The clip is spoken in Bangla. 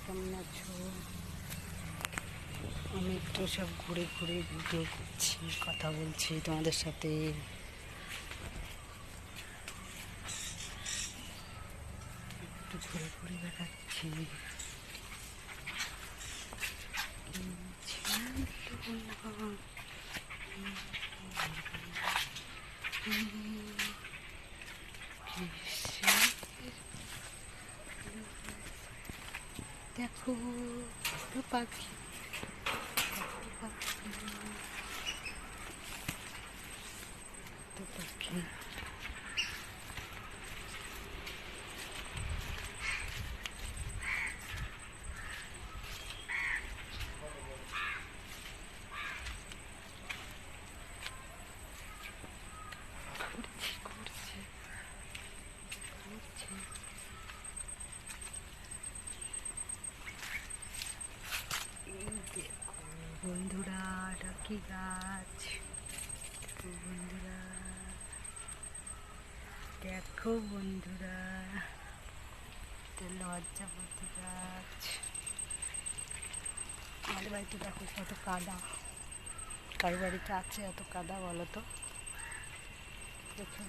কেমন আছো? আমি একটু সব ঘুরে ঘুরে ভিডিও করছি, কথা বলছি তোমাদের সাথে। একটু ঘুরে ঘুরে বেড়াচ্ছি। দেখো পাখি, পাখি বন্ধুরা, ডাকি গাছ, বন্ধুরা দেখো, বন্ধুরা লজ্জাপতি গাছ। আমাদের বাড়িতে দেখো কত কাদা, কারো বাড়িতে আছে এত কাদা বলো তো? দেখো